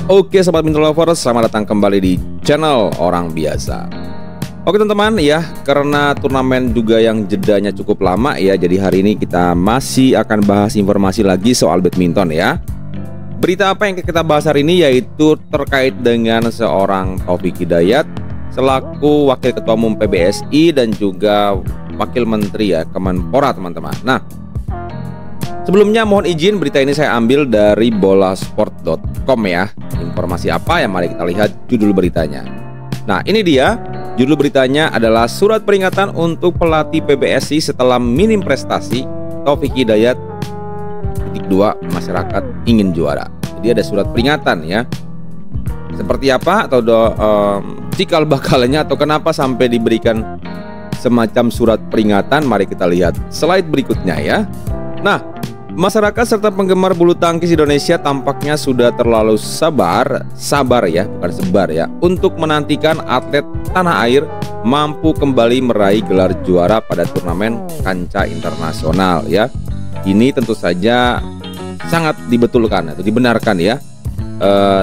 Oke Sobat Mintro Lovers, selamat datang kembali di channel Orang Biasa. Oke teman-teman ya, karena turnamen juga yang jedanya cukup lama ya, jadi hari ini kita masih akan bahas informasi lagi soal badminton ya. Berita apa yang kita bahas hari ini yaitu terkait dengan seorang Taufik Hidayat selaku Wakil Ketua Umum PBSI dan juga Wakil Menteri ya, Kemenpora teman-teman. Nah, sebelumnya mohon izin berita ini saya ambil dari bolasport.com ya. Informasi apa ya? Mari kita lihat judul beritanya. Nah ini dia, judul beritanya adalah surat peringatan untuk pelatih PBSI setelah minim prestasi. Taufik Hidayat titik 2 masyarakat ingin juara. Jadi ada surat peringatan ya. Seperti apa atau cikal bakalnya atau kenapa sampai diberikan semacam surat peringatan? Mari kita lihat slide berikutnya ya. Nah, masyarakat serta penggemar bulu tangkis Indonesia tampaknya sudah terlalu sabar ya, bukan sebar ya, untuk menantikan atlet tanah air mampu kembali meraih gelar juara pada turnamen kancah internasional ya. Ini tentu saja sangat dibetulkan atau dibenarkan ya.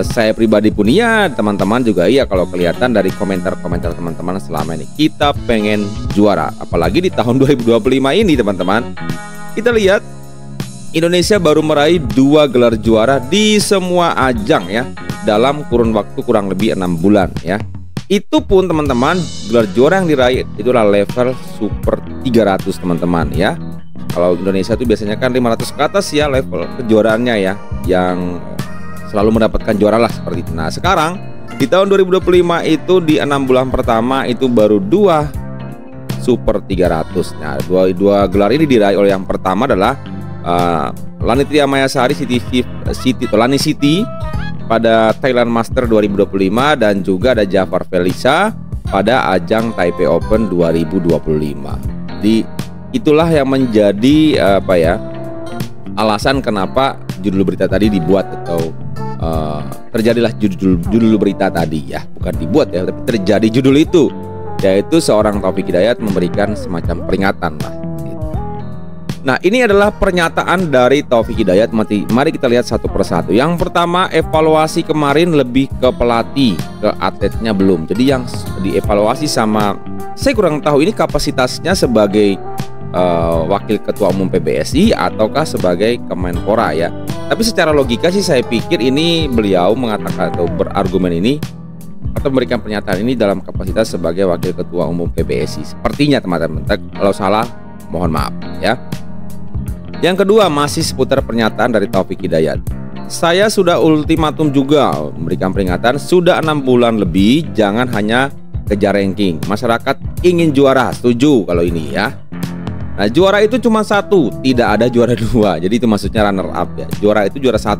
Saya pribadi pun ya, teman-teman juga iya, kalau kelihatan dari komentar-komentar teman-teman selama ini kita pengen juara, apalagi di tahun 2025 ini teman-teman. Kita lihat Indonesia baru meraih 2 gelar juara di semua ajang ya, dalam kurun waktu kurang lebih 6 bulan ya. Itu pun teman-teman, gelar juara yang diraih itu adalah level super 300 teman-teman ya. Kalau Indonesia itu biasanya kan 500 ke atas ya level kejuaraannya ya, yang selalu mendapatkan juara lah seperti itu. Nah sekarang di tahun 2025 itu di 6 bulan pertama itu baru 2 super 300. Nah dua gelar ini diraih oleh yang pertama adalah Lani Triamayasari Lani Siti pada Thailand Master 2025 dan juga ada Jafar Felisa pada ajang Taipei Open 2025. Jadi itulah yang menjadi alasan kenapa judul berita tadi dibuat atau terjadilah judul berita tadi ya, bukan dibuat ya, tapi terjadi judul itu, yaitu seorang Taufik Hidayat memberikan semacam peringatan lah. Nah ini adalah pernyataan dari Taufik Hidayat. Mari kita lihat satu persatu. Yang pertama, evaluasi kemarin lebih ke pelatih, ke atletnya belum. Jadi yang dievaluasi sama, saya kurang tahu ini kapasitasnya sebagai Wakil Ketua Umum PBSI ataukah sebagai Kemenpora ya. Tapi secara logika sih saya pikir ini beliau mengatakan atau berargumen ini atau memberikan pernyataan ini dalam kapasitas sebagai Wakil Ketua Umum PBSI. Sepertinya teman-teman, kalau salah mohon maaf ya. Yang kedua masih seputar pernyataan dari Taufik Hidayat. Saya sudah ultimatum juga memberikan peringatan, sudah 6 bulan lebih, jangan hanya kejar ranking. Masyarakat ingin juara, setuju kalau ini ya. Nah juara itu cuma 1, tidak ada juara 2. Jadi itu maksudnya runner up ya. Juara itu juara 1.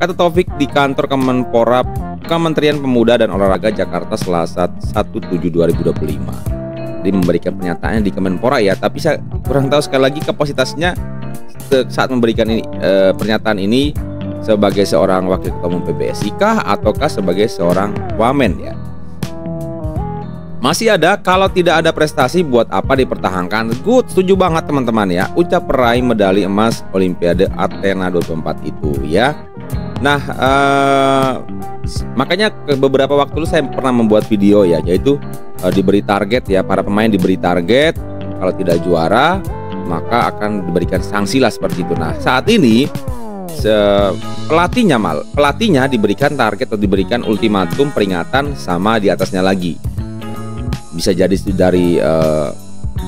Kata Taufik di kantor Kemenpora, Kementerian Pemuda dan Olahraga Jakarta Selasa 1/7/2025. Jadi memberikan pernyataannya di Kemenpora ya. Tapi saya kurang tahu sekali lagi kapasitasnya saat memberikan pernyataan ini sebagai seorang Wakil Ketua Umum PBSI kah ataukah sebagai seorang wamen ya. Masih ada, kalau tidak ada prestasi buat apa dipertahankan. Good, setuju banget teman-teman ya. Ucap peraih medali emas Olimpiade Athena 2024 itu ya. Nah makanya beberapa waktu lalu saya pernah membuat video ya, yaitu diberi target ya, para pemain diberi target, kalau tidak juara maka akan diberikan sanksi lah seperti itu. Nah saat ini pelatihnya diberikan target atau diberikan ultimatum peringatan sama di atasnya lagi. Bisa jadi dari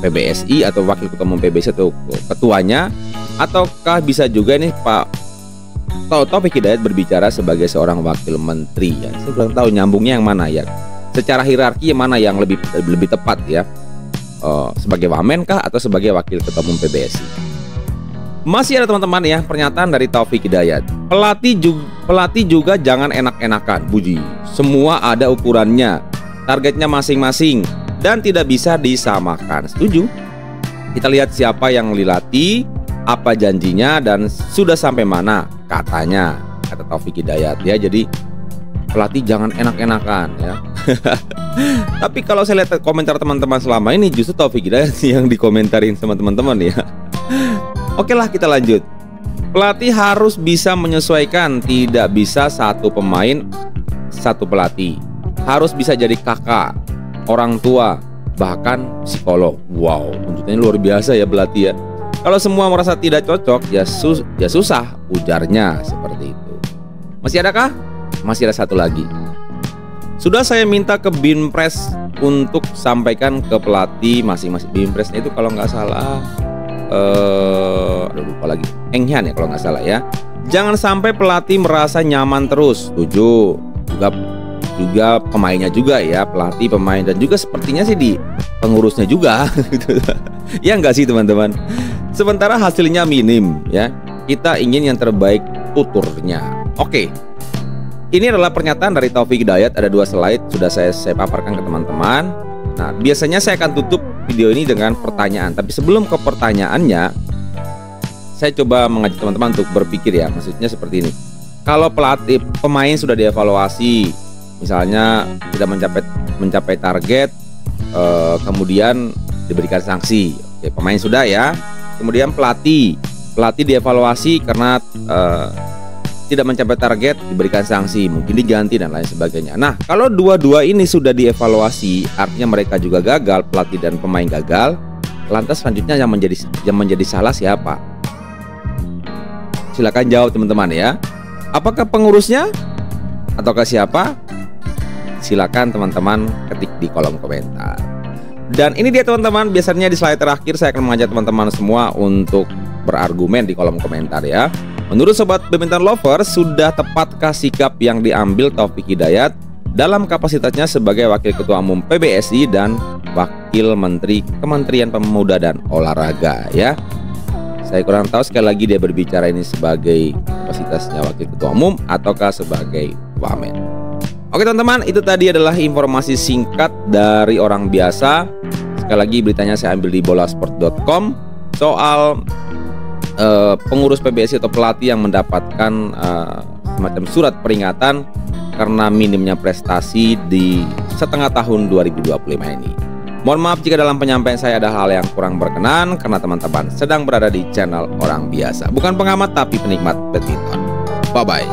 PBSI atau Wakil Ketua Umum PBSI atau ketuanya, ataukah bisa juga nih Pak Taufik Hidayat berbicara sebagai seorang wakil menteri ya. Saya belum tahu nyambungnya yang mana ya. Secara hierarki yang mana yang lebih tepat ya. Sebagai wamen kah atau sebagai Wakil Ketua Umum PBSI. Masih ada teman-teman ya pernyataan dari Taufik Hidayat. Pelatih juga jangan enak-enakan, Buji. Semua ada ukurannya, targetnya masing-masing dan tidak bisa disamakan. Setuju? Kita lihat siapa yang dilatih, apa janjinya dan sudah sampai mana katanya, kata Taufik Hidayat ya. Jadi pelatih jangan enak-enakan ya. Tapi kalau saya lihat komentar teman-teman selama ini, justru Taufik Hidayat yang dikomentarin sama teman-teman ya. Oke lah, kita lanjut. Pelatih harus bisa menyesuaikan, tidak bisa satu pemain satu pelatih. Harus bisa jadi kakak, orang tua, bahkan psikolog. Wow, tuntutannya luar biasa ya pelatih ya. Kalau semua merasa tidak cocok, ya susah, ujarnya seperti itu. Masih adakah? Masih ada satu lagi. Sudah saya minta ke Binpres untuk sampaikan ke pelatih masing-masing. Binpresnya itu kalau nggak salah, lupa lagi. Enghian ya kalau nggak salah ya. Jangan sampai pelatih merasa nyaman terus. Setuju. Juga pemainnya juga ya, pelatih, pemain, dan juga sepertinya sih di pengurusnya juga. Ya nggak sih teman-teman. Sementara hasilnya minim ya. Kita ingin yang terbaik tuturnya. Oke. Ini adalah pernyataan dari Taufik Hidayat. Ada 2 slide sudah saya paparkan ke teman-teman. Nah, biasanya saya akan tutup video ini dengan pertanyaan. Tapi sebelum ke pertanyaannya, saya coba mengajak teman-teman untuk berpikir ya. Maksudnya seperti ini. Kalau pelatih, pemain sudah dievaluasi, misalnya tidak mencapai target, kemudian diberikan sanksi. Oke, pemain sudah ya. Kemudian pelatih dievaluasi karena tidak mencapai target, diberikan sanksi, mungkin diganti dan lain sebagainya. Nah, kalau dua-dua ini sudah dievaluasi, artinya mereka juga gagal, pelatih dan pemain gagal. Lantas selanjutnya yang menjadi salah siapa? Silakan jawab teman-teman ya. Apakah pengurusnya ataukah siapa? Silakan teman-teman ketik di kolom komentar. Dan ini dia teman-teman, biasanya di slide terakhir saya akan mengajak teman-teman semua untuk berargumen di kolom komentar ya. Menurut Sobat Badminton Lovers, sudah tepatkah sikap yang diambil Taufik Hidayat dalam kapasitasnya sebagai Wakil Ketua Umum PBSI dan Wakil Menteri Kementerian Pemuda dan Olahraga ya? Saya kurang tahu, sekali lagi dia berbicara ini sebagai kapasitasnya Wakil Ketua Umum ataukah sebagai wamen. Oke teman-teman, itu tadi adalah informasi singkat dari orang biasa. Sekali lagi beritanya saya ambil di bolasport.com soal pengurus PBSI atau pelatih yang mendapatkan semacam surat peringatan karena minimnya prestasi di setengah tahun 2025 ini. Mohon maaf jika dalam penyampaian saya ada hal yang kurang berkenan karena teman-teman sedang berada di channel Orang Biasa. Bukan pengamat tapi penikmat badminton. Bye-bye.